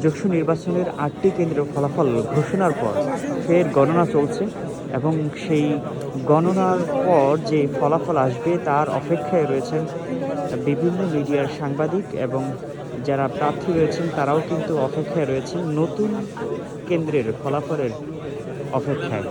ডাকসু নির্বাচনের ৮টি কেন্দ্রের ফলাফল ঘোষণার পর ফের গণনা চলছে এবং সেই গণনার পর যে ফলাফল আসবে তার অপেক্ষায় রয়েছেন বিভিন্ন মিডিয়ার সাংবাদিক এবং যারা প্রার্থী রয়েছেন তারাও কিন্তু অপেক্ষায় রয়েছেন নতুন কেন্দ্রের ফলাফলের অপেক্ষায়।